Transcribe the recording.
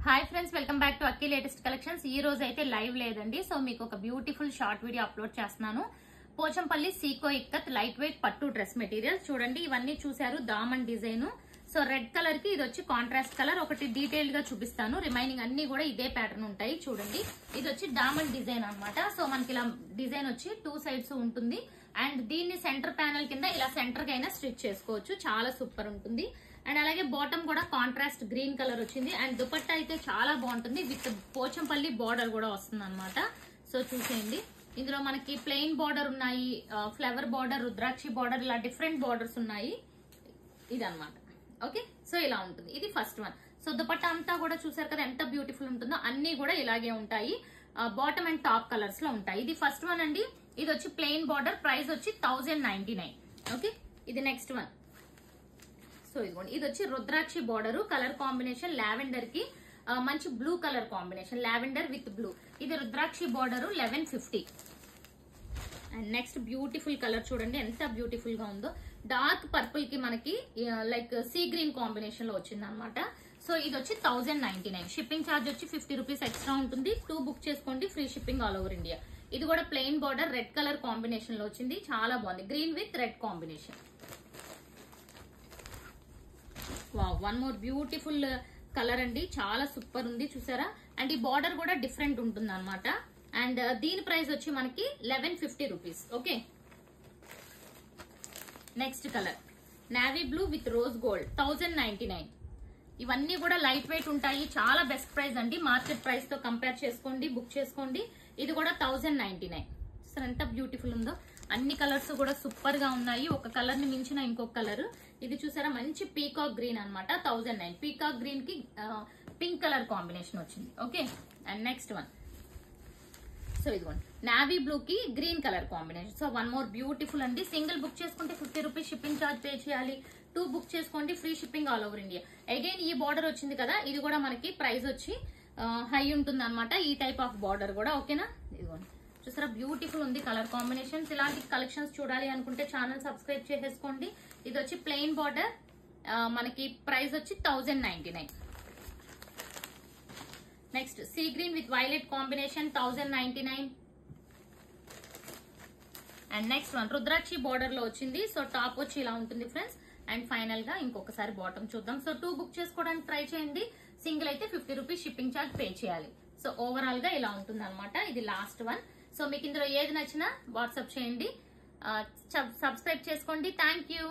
Hi friends, welcome back to Akki latest collections. ఈ రోజు అయితే లైవ్ లేదండి. సో మీకు ఒక బ్యూటిఫుల్ షార్ట్ వీడియో అప్లోడ్ చేస్తున్నాను. పోచంపల్లి సీకో ఇక్కత్ లైట్ వెయిట్ పట్టు డ్రెస్ మెటీరియల్ చూడండి. ఇవన్నీ చూసారు, Daman design. So red colour కి ఇది వచ్చి కాంట్రాస్ట్ కలర్. ఒకటి డీటెయిల్ గా చూపిస్తాను, రిమైనింగ్ అన్ని కూడా ఇదే ప్యాటర్న్ ఉంటాయి. చూడండి, ఇది వచ్చి డామన్ డిజైన్ అన్నమాట. సో మనకి ఇలా డిజైన్ వచ్చి 2 సైడ్స్ ఉంటుంది. అండ్ దీన్ని సెంటర్ ప్యానల్ కింద ఇలా సెంటర్ కి అయినా స్టిచ్ చేసుకోవచ్చు. చాలా సూపర్ ఉంటుంది. అండ్ అలాగే బాటమ్ కూడా కాంట్రాస్ట్ గ్రీన్ కలర్ వచ్చింది. అండ్ దుపట్టా అయితే చాలా బాగుంటుంది, విత్ పోచంపల్లి బార్డర్ కూడా వస్తుంది అనమాట. సో చూసేయండి, ఇందులో మనకి ప్లెయిన్ బార్డర్ ఉన్నాయి, ఫ్లవర్ బార్డర్, రుద్రాక్షి బార్డర్, ఇలా డిఫరెంట్ బార్డర్స్ ఉన్నాయి. ఇదన్నమాట. ఓకే, సో ఇలా ఉంటుంది. ఇది ఫస్ట్ వన్. సో దుపట్టా అంతా కూడా చూసారు కదా ఎంత బ్యూటిఫుల్ ఉంటుందో. అన్ని కూడా ఇలాగే ఉంటాయి. బాటమ్ అండ్ టాప్ కలర్స్ లో ఉంటాయి. ఇది ఫస్ట్ వన్ అండి. ఇది వచ్చి ప్లెయిన్ బార్డర్, ప్రైస్ వచ్చి 1099. ఓకే, ఇది నెక్స్ట్ వన్. సో ఇదిగోండి, ఇది వచ్చి Rudrakshi border, colour combination lavender కి మంచి blue colour combination, lavender with blue. ఇది Rudrakshi border 1150. And next beautiful colour చూడండి ఎంత బ్యూటిఫుల్ గా ఉందో. డార్క్ పర్పుల్ కి మనకి లైక్ సీ గ్రీన్ కాంబినేషన్ లో వచ్చింది అనమాట. సో ఇది వచ్చి 1099. షిప్పింగ్ ఛార్జ్ వచ్చి 50 రూపీస్ ఎక్స్ట్రా ఉంటుంది. 2 బుక్ చేసుకోండి, free shipping all over India. ఇది కూడా plain border, red colour combination లో వచ్చింది. చాలా బాగుంది, green with red combination. Wow, one more beautiful colour అండి, చాలా సూపర్ ఉంది చూసారా. అండ్ ఈ బార్డర్ కూడా డిఫరెంట్ ఉంటుంది అనమాట. అండ్ దీని ప్రైస్ వచ్చి మనకి 1150 rupees. Okay, next colour navy blue with rose gold 1099. ఇవన్నీ కూడా లైట్ వెయిట్ ఉంటాయి. చాలా బెస్ట్ ప్రైస్ అండి, మార్కెట్ ప్రైస్ తో కంపేర్ చేసుకోండి, బుక్ చేసుకోండి. ఇది కూడా 1099. సో ఎంత బ్యూటిఫుల్ ఉందో. అన్ని కలర్స్ కూడా సూపర్ గా ఉన్నాయి. ఒక కలర్ ని మించిన ఇంకొక కలర్. ఇది చూసారా, మంచి పీకాక్ గ్రీన్ అనమాట. 1009. పీకాక్ గ్రీన్ కి పింక్ కలర్ కాంబినేషన్ వచ్చింది. Okay, and next one. So ఇదిగోండి, నావీ బ్లూ కి green colour combination. So one more beautiful అండి. సింగిల్ బుక్ చేసుకుంటే 50 రూపీస్ షిప్పింగ్ ఛార్జ్ పే చేయాలి. 2 బుక్ చేసుకోండి, free shipping all over India. Again ఈ border వచ్చింది కదా, ఇది కూడా మనకి ప్రైస్ వచ్చి హై ఉంటుంది అనమాట. ఈ టైప్ ఆఫ్ బార్డర్ కూడా. ఓకేనా, ఇదిగోండి చూసారా, బ్యూటిఫుల్ ఉంది కలర్ కాంబినేషన్స్. ఇలాంటి కలెక్షన్స్ చూడాలి అనుకుంటే ఛానల్ సబ్స్క్రైబ్ చేసేసుకోండి. ఇది వచ్చి ప్లెయిన్ బార్డర్, మనకి ప్రైస్ వచ్చి 1099. Next sea green with violet combination 1099. And next one Rudrakshi border లో వచ్చింది. సో టాప్ వచ్చి ఇలా ఉంటుంది ఫ్రెండ్స్. అండ్ ఫైనల్ గా ఇంకొకసారి బాటమ్ చూద్దాం. సో 2 బుక్ చేసుకోవడానికి ట్రై చేయండి. సింగిల్ అయితే 50 రూపీస్ షిప్పింగ్ ఛార్జ్ పే చేయాలి. సో ఓవరాల్ గా ఇలా ఉంటుంది అనమాట. ఇది లాస్ట్ వన్. సో మీకు ఇందులో ఏది నచ్చినా వాట్సాప్ చేయండి, సబ్స్క్రైబ్ చేసుకోండి. Thank you.